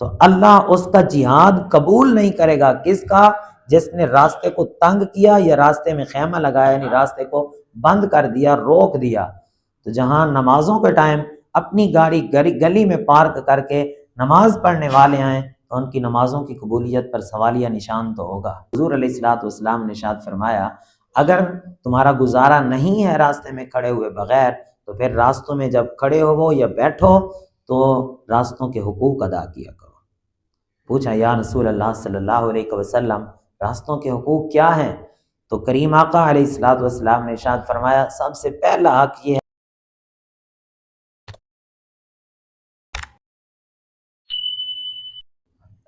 تو اللہ اس کا جہاد قبول نہیں کرے گا، کس کا؟ جس نے راستے کو تنگ کیا یا راستے میں خیمہ لگایا، یعنی راستے کو بند کر دیا، روک دیا۔ تو جہاں نمازوں کے ٹائم اپنی گاڑی گلی میں پارک کر کے نماز پڑھنے والے آئیں تو ان کی نمازوں کی قبولیت پر سوالیہ نشان تو ہوگا۔ حضور علیہ الصلوۃ والسلام نے ارشاد فرمایا اگر تمہارا گزارا نہیں ہے راستے میں کھڑے ہوئے بغیر تو پھر راستوں میں جب کھڑے ہو یا بیٹھو تو راستوں کے حقوق ادا کیا کرو۔ پوچھا یا رسول اللہ صلی اللہ علیہ وسلم راستوں کے حقوق کیا ہیں؟ تو کریم آقا علیہ الصلوۃ والسلام نے ارشاد فرمایا سب سے پہلا حق یہ ہے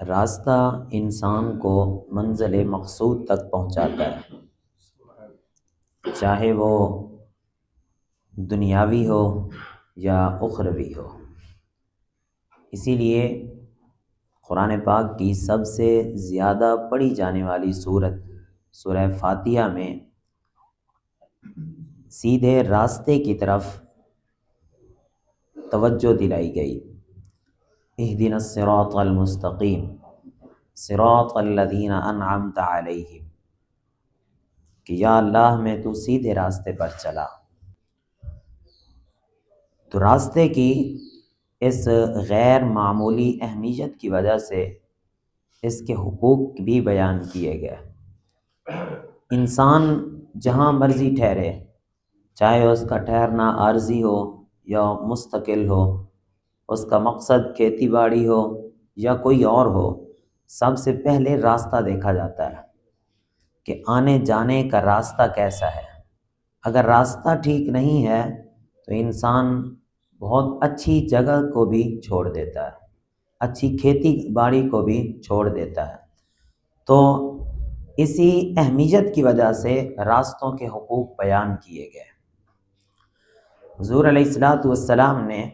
راستہ انسان کو منزل مقصود تک پہنچاتا ہے، چاہے وہ دنیاوی ہو یا اخروی ہو۔ اسی لیے قرآن پاک کی سب سے زیادہ پڑھی جانے والی سورت سورہ فاتحہ میں سیدھے راستے کی طرف توجہ دلائی گئی۔ اہدنا الصراط المستقیم صراط الذین انعمت علیہم، کہ یا اللہ میں تو سیدھے راستے پر چلا۔ تو راستے کی اس غیر معمولی اہمیت کی وجہ سے اس کے حقوق بھی بیان کیے گئے۔ انسان جہاں مرضی ٹھہرے، چاہے اس کا ٹھہرنا عارضی ہو یا مستقل ہو، اس کا مقصد کھیتی باڑی ہو یا کوئی اور ہو، سب سے پہلے راستہ دیکھا جاتا ہے کہ آنے جانے کا راستہ کیسا ہے۔ اگر راستہ ٹھیک نہیں ہے تو انسان بہت اچھی جگہ کو بھی چھوڑ دیتا ہے، اچھی کھیتی باڑی کو بھی چھوڑ دیتا ہے۔ تو اسی اہمیت کی وجہ سے راستوں کے حقوق بیان کیے گئے۔ حضور علیہ الصلوۃ والسلام نے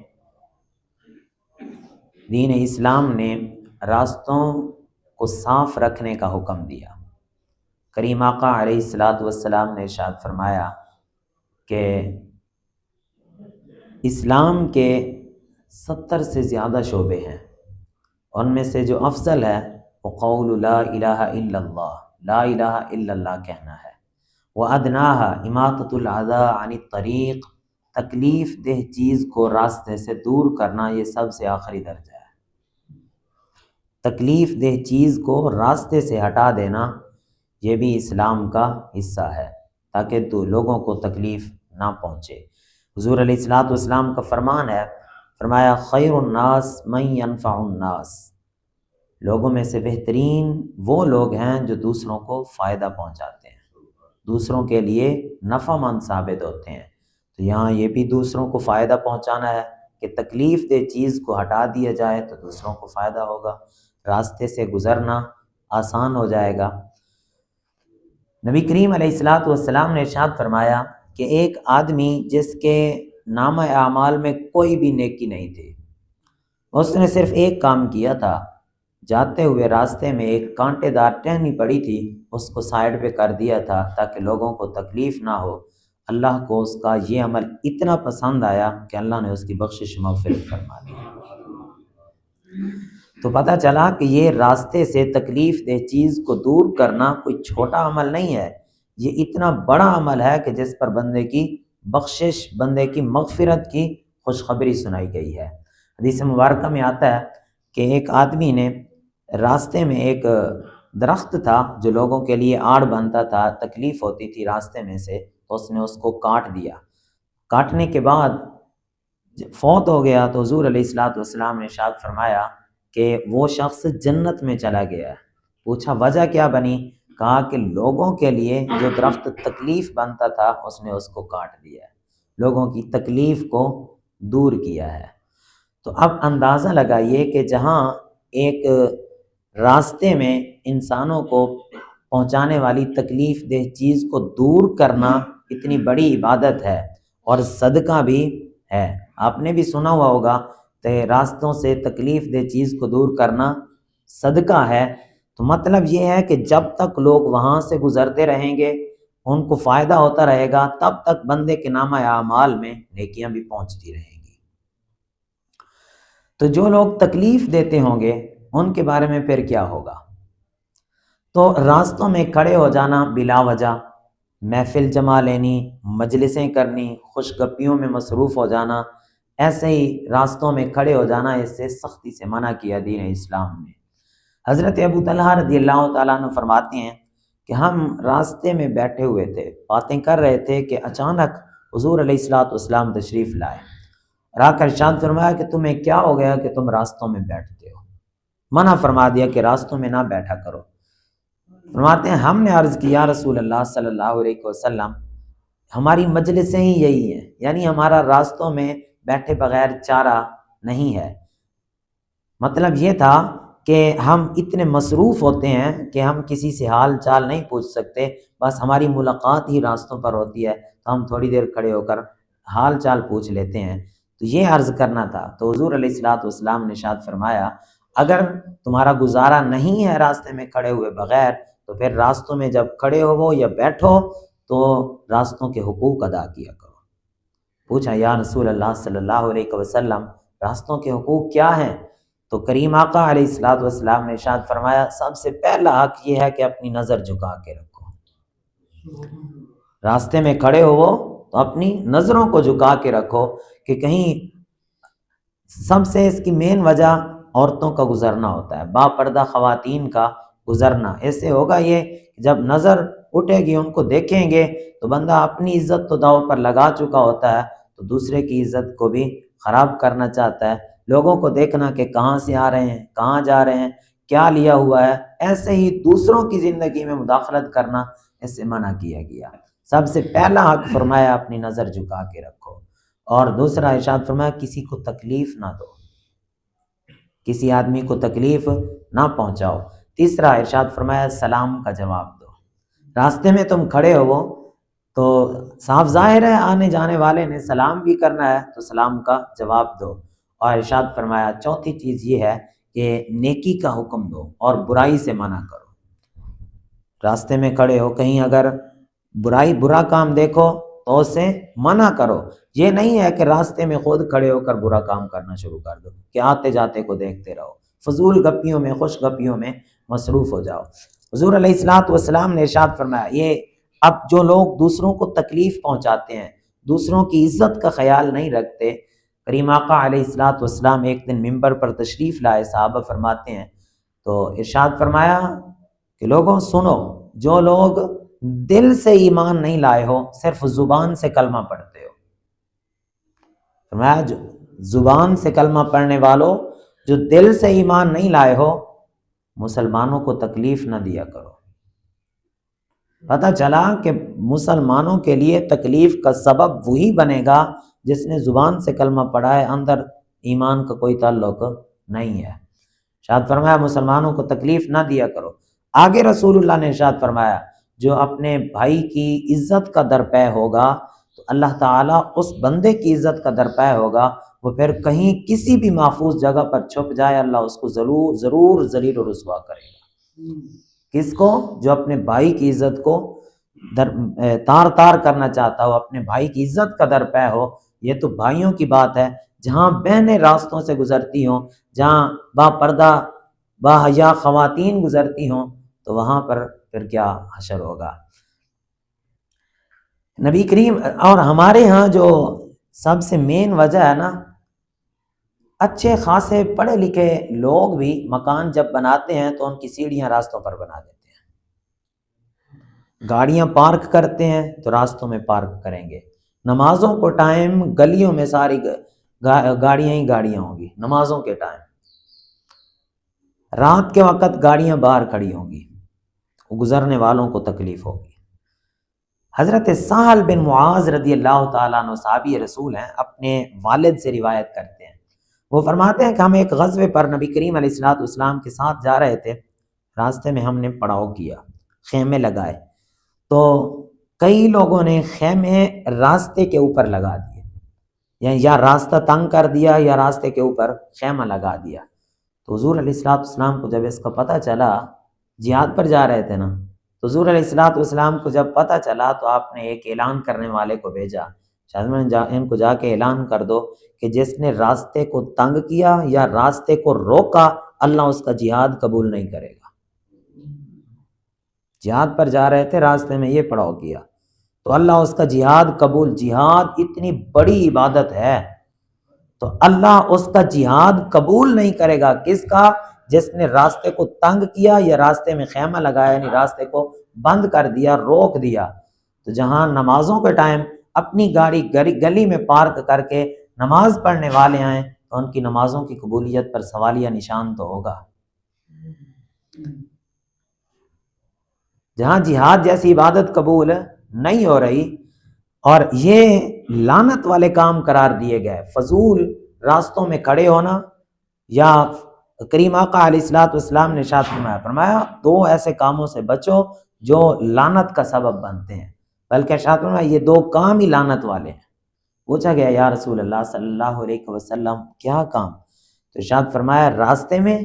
دین اسلام نے راستوں کو صاف رکھنے کا حکم دیا۔ کریم آقا علیہ الصلوۃ والسلام نے ارشاد فرمایا کہ اسلام کے 70 سے زیادہ شعبے ہیں، ان میں سے جو افضل ہے وہ قول لا الہ الا اللہ، لا الہ الا اللہ کہنا ہے۔ وَأَدْنَاهَا إِمَاطَةُ الْأَذَىٰ عَنِ الطَّرِيقِ، تکلیف دہ چیز کو راستے سے دور کرنا یہ سب سے آخری درجہ ہے۔ تکلیف دہ چیز کو راستے سے ہٹا دینا یہ بھی اسلام کا حصہ ہے تاکہ تو لوگوں کو تکلیف نہ پہنچے۔ حضور علیہ الصلوۃ والسلام کا فرمان ہے، فرمایا خیر الناس من ينفع الناس، لوگوں میں سے بہترین وہ لوگ ہیں جو دوسروں کو فائدہ پہنچاتے ہیں، دوسروں کے لیے نفع مند ثابت ہوتے ہیں۔ تو یہاں یہ بھی دوسروں کو فائدہ پہنچانا ہے کہ تکلیف دہ چیز کو ہٹا دیا جائے تو دوسروں کو فائدہ ہوگا، راستے سے گزرنا آسان ہو جائے گا۔ نبی کریم علیہ الصلوۃ والسلام نے ارشاد فرمایا کہ ایک آدمی جس کے نامہ اعمال میں کوئی بھی نیکی نہیں تھی، اس نے صرف ایک کام کیا تھا، جاتے ہوئے راستے میں ایک کانٹے دار ٹہنی پڑی تھی، اس کو سائڈ پہ کر دیا تھا تاکہ لوگوں کو تکلیف نہ ہو۔ اللہ کو اس کا یہ عمل اتنا پسند آیا کہ اللہ نے اس کی بخشش مغفرت فرما دی۔ تو پتہ چلا کہ یہ راستے سے تکلیف دہ چیز کو دور کرنا کوئی چھوٹا عمل نہیں ہے، یہ اتنا بڑا عمل ہے کہ جس پر بندے کی بخشش، بندے کی مغفرت کی خوشخبری سنائی گئی ہے۔ حدیث مبارکہ میں آتا ہے کہ ایک آدمی نے راستے میں ایک درخت تھا جو لوگوں کے لیے آڑ بنتا تھا، تکلیف ہوتی تھی راستے میں سے، تو اس نے اس کو کاٹ دیا۔ کاٹنے کے بعد جب فوت ہو گیا تو حضور علیہ الصلوۃ والسلام نے ارشاد فرمایا کہ وہ شخص جنت میں چلا گیا ہے۔ پوچھا وجہ کیا بنی؟ کہا کہ لوگوں کے لیے جو درخت تکلیف بنتا تھا اس نے اس کو کاٹ دیا ہے، لوگوں کی تکلیف کو دور کیا ہے۔ تو اب اندازہ لگائیے کہ جہاں ایک راستے میں انسانوں کو پہنچانے والی تکلیف دہ چیز کو دور کرنا اتنی بڑی عبادت ہے اور صدقہ بھی ہے۔ آپ نے بھی سنا ہوا ہوگا کہ راستوں سے تکلیف دہ چیز کو دور کرنا صدقہ ہے۔ تو مطلب یہ ہے کہ جب تک لوگ وہاں سے گزرتے رہیں گے، ان کو فائدہ ہوتا رہے گا، تب تک بندے کے نامہ اعمال میں نیکیاں بھی پہنچتی رہیں گی۔ تو جو لوگ تکلیف دیتے ہوں گے ان کے بارے میں پھر کیا ہوگا؟ تو راستوں میں کھڑے ہو جانا بلا وجہ، محفل جما لینی، مجلسیں کرنی، خوش گپیوں میں مصروف ہو جانا، ایسے ہی راستوں میں کھڑے ہو جانا، اس سے سختی سے منع کیا دین اسلام نے۔ حضرت ابو طلحہ رضی اللہ تعالیٰ عنہ فرماتے ہیں کہ ہم راستے میں بیٹھے ہوئے تھے، باتیں کر رہے تھے کہ اچانک حضور علیہ الصلوۃ والسلام تشریف لائے اور آ کر ارشاد فرمایا کہ تمہیں کیا ہو گیا کہ تم راستوں میں بیٹھتے ہو؟ منع فرما دیا کہ راستوں میں نہ بیٹھا کرو۔ فرماتے ہیں ہم نے عرض کی یا رسول اللہ صلی اللہ علیہ وسلم، ہماری مجلسیں ہی یہی ہیں، یعنی ہمارا راستوں میں بیٹھے بغیر چارہ نہیں ہے۔ مطلب یہ تھا کہ ہم اتنے مصروف ہوتے ہیں کہ ہم کسی سے حال چال نہیں پوچھ سکتے، بس ہماری ملاقات ہی راستوں پر ہوتی ہے تو ہم تھوڑی دیر کھڑے ہو کر حال چال پوچھ لیتے ہیں۔ تو یہ عرض کرنا تھا۔ تو حضور علیہ الصلوۃ والسلام نے ارشاد فرمایا اگر تمہارا گزارا نہیں ہے راستے میں کھڑے ہوئے بغیر تو پھر راستوں میں جب کھڑے ہو یا بیٹھو تو راستوں کے حقوق ادا کیا کرو۔ پوچھا یا رسول اللہ صلی اللہ علیہ وسلم راستوں کے حقوق کیا ہیں؟ تو کریم آقا علیہ الصلوۃ والسلام نے ارشاد فرمایا سب سے پہلا حق یہ ہے کہ اپنی نظر جھکا کے رکھو۔ راستے میں کھڑے ہو تو اپنی نظروں کو جھکا کے رکھو کہ کہیں، سب سے اس کی مین وجہ عورتوں کا گزرنا ہوتا ہے، با پردہ خواتین کا گزرنا۔ ایسے ہوگا یہ کہ جب نظر اٹھے گی ان کو دیکھیں گے تو بندہ اپنی عزت تو داؤ پر لگا چکا ہوتا ہے تو دوسرے کی عزت کو بھی خراب کرنا چاہتا ہے۔ لوگوں کو دیکھنا کہ کہاں سے آ رہے ہیں، کہاں جا رہے ہیں، کیا لیا ہوا ہے، ایسے ہی دوسروں کی زندگی میں مداخلت کرنا اس سے منع کیا گیا۔ سب سے پہلا حق فرمایا اپنی نظر جھکا کے رکھو، اور دوسرا ارشاد فرمایا کسی کو تکلیف نہ دو، کسی آدمی کو تکلیف نہ پہنچاؤ۔ تیسرا ارشاد فرمایا سلام کا جواب دو۔ راستے میں تم کھڑے ہو تو صاف ظاہر ہے آنے جانے والے نے سلام بھی کرنا ہے تو سلام کا جواب دو۔ اور ارشاد فرمایا چوتھی چیز یہ ہے کہ نیکی کا حکم دو اور برائی سے منع کرو۔ راستے میں کھڑے ہو کہیں اگر برا کام دیکھو تو اسے منع کرو۔ یہ نہیں ہے کہ راستے میں خود کھڑے ہو کر برا کام کرنا شروع کر دو کہ آتے جاتے کو دیکھتے رہو، فضول گپیوں میں، خوش گپیوں میں مصروف ہو جاؤ۔ حضور علیہ الصلوۃ والسلام نے ارشاد فرمایا یہ اب جو لوگ دوسروں کو تکلیف پہنچاتے ہیں، دوسروں کی عزت کا خیال نہیں رکھتے، کریم آقا علیہ الصلوۃ والسلام ایک دن ممبر پر تشریف لائے، صحابہ فرماتے ہیں تو ارشاد فرمایا کہ لوگوں سنو، جو لوگ دل سے ایمان نہیں لائے ہو، صرف زبان سے کلمہ پڑھتے ہو، فرمایا جو زبان سے کلمہ پڑھنے والوں جو دل سے ایمان نہیں لائے ہو، مسلمانوں کو تکلیف نہ دیا کرو۔ پتہ چلا کہ مسلمانوں کے لیے تکلیف کا سبب وہی بنے گا جس نے زبان سے کلمہ پڑھا ہے، اندر ایمان کا کوئی تعلق نہیں ہے۔ ارشاد فرمایا مسلمانوں کو تکلیف نہ دیا کرو۔ آگے رسول اللہ نے ارشاد فرمایا جو اپنے بھائی کی عزت کا درپے ہوگا تو اللہ تعالیٰ اس بندے کی عزت کا درپے ہوگا، وہ پھر کہیں کسی بھی محفوظ جگہ پر چھپ جائے اللہ اس کو ضرور ذلیل و رسوا کرے گا۔ کس کو؟ جو اپنے بھائی کی عزت کو تار کرنا چاہتا ہو، اپنے بھائی کی عزت کا درپے ہو۔ یہ تو بھائیوں کی بات ہے، جہاں بہنیں راستوں سے گزرتی ہوں، جہاں با پردہ با حیا خواتین گزرتی ہوں تو وہاں پر پھر کیا حشر ہوگا۔ نبی کریم اور ہمارے ہاں جو سب سے مین وجہ ہے نا، اچھے خاصے پڑھے لکھے لوگ بھی مکان جب بناتے ہیں تو ان کی سیڑھیاں راستوں پر بنا دیتے ہیں، گاڑیاں پارک کرتے ہیں تو راستوں میں پارک کریں گے، نمازوں کو ٹائم گلیوں میں ساری گاڑیاں ہی گاڑیاں ہوں گی، نمازوں کے ٹائم رات کے وقت گاڑیاں باہر کھڑی ہوں گی، گزرنے والوں کو تکلیف ہوگی۔ حضرت سہل بن معاذ رضی اللہ تعالیٰ عنہ صحابی رسول ہیں، اپنے والد سے روایت کرتے ہیں، وہ فرماتے ہیں کہ ہم ایک غزوے پر نبی کریم علیہ الصلوۃ والسلام کے ساتھ جا رہے تھے، راستے میں ہم نے پڑاؤ کیا، خیمے لگائے، تو کئی لوگوں نے خیمے راستے کے اوپر لگا دیے، یا راستہ تنگ کر دیا یا راستے کے اوپر خیمہ لگا دیا۔ تو حضور علیہ الصلوۃ والسلام کو جب اس کا پتہ چلا، جہاد پر جا رہے تھے نا، تو حضور علیہ الصلوۃ والسلام کو جب پتہ چلا تو آپ نے ایک اعلان کرنے والے کو بھیجا، ان کو جا کے اعلان کر دو کہ جس نے راستے کو تنگ کیا یا راستے کو روکا اللہ اس کا جہاد قبول نہیں کرے گا۔ جہاد پر جا رہے تھے، راستے میں یہ پڑاؤ کیا تو اللہ اس کا جہاد قبول، جہاد اتنی بڑی عبادت ہے تو اللہ اس کا جہاد قبول نہیں کرے گا۔ کس کا؟ جس نے راستے کو تنگ کیا یا راستے میں خیمہ لگایا، یعنی راستے کو بند کر دیا، روک دیا۔ تو جہاں نمازوں کے ٹائم اپنی گاڑی گلی میں پارک کر کے نماز پڑھنے والے آئیں تو ان کی نمازوں کی قبولیت پر سوالیہ نشان تو ہوگا۔ جہاں جہاد جیسی عبادت قبول نہیں ہو رہی اور یہ لعنت والے کام قرار دیے گئے، فضول راستوں میں کھڑے ہونا، یا کریم آقا علیہ الصلوۃ والسلام نے ارشاد فرمایا دو ایسے کاموں سے بچو جو لعنت کا سبب بنتے ہیں، بلکہ ارشاد فرمایا یہ دو کام ہی لعنت والے ہیں۔ پوچھا گیا یا رسول اللہ صلی اللہ علیہ وسلم کیا کام؟ تو ارشاد فرمایا راستے میں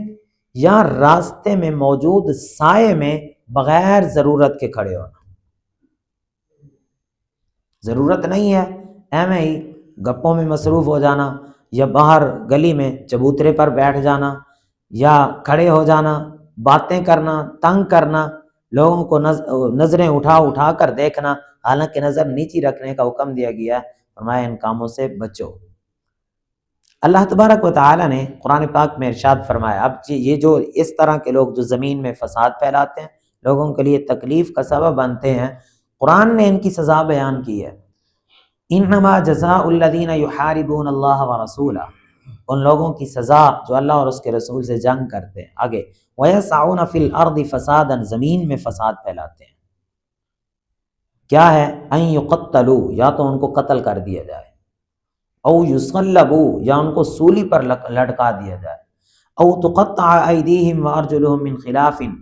یا راستے میں موجود سائے میں بغیر ضرورت کے کھڑے ہونا۔ ضرورت نہیں ہے ایویں ہی گپوں میں مصروف ہو جانا، یا باہر گلی میں چبوترے پر بیٹھ جانا، یا کھڑے ہو جانا، باتیں کرنا، تنگ کرنا، لوگوں کو نظریں اٹھا کر دیکھنا، حالانکہ نظر نیچی رکھنے کا حکم دیا گیا ہے۔ فرمایا ان کاموں سے بچو۔ اللہ تبارک و تعالی نے قرآن پاک میں ارشاد فرمایا، اب یہ جو اس طرح کے لوگ جو زمین میں فساد پھیلاتے ہیں، لوگوں کے لیے تکلیف کا سبب بنتے ہیں، قرآن نے ان کی سزا بیان کی ہے۔ انما جزاء الذین یحاربون اللہ ورسولہ، ان لوگوں کی سزا جو اللہ اور اس کے رسول سے جنگ کرتے ہیں۔ آگے وَيَسْعُونَ فِي الْأَرْضِ فَسَادًا، زمین میں فساد پھیلاتے ہیں۔ کیا ہے؟ أَن يُقَتَّلُوا، یا تو ان کو قتل کر دیا جائے، او يُصَلَّبُوا، یا ان کو سولی پر لٹکا دیا جائے، او تُقَطَّعَ أَيْدِيهِمْ وَأَرْجُلُهُم مِّن خِلَافٍ،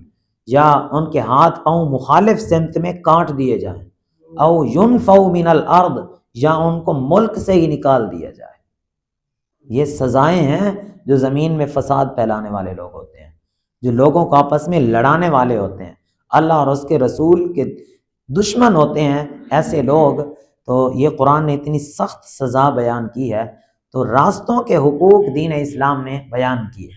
یا ان کے ہاتھ پاؤں مخالف سمت میں کاٹ دیے جائیں، او يُنفَوْا مِنَ الْأَرْضِ، یا ان کو ملک سے ہی نکال دیا جائے۔ یہ سزائیں ہیں جو زمین میں فساد پھیلانے والے لوگ ہوتے ہیں، جو لوگوں کو آپس میں لڑانے والے ہوتے ہیں، اللہ اور اس کے رسول کے دشمن ہوتے ہیں ایسے لوگ۔ تو یہ قرآن نے اتنی سخت سزا بیان کی ہے، تو راستوں کے حقوق دین اسلام نے بیان کیے۔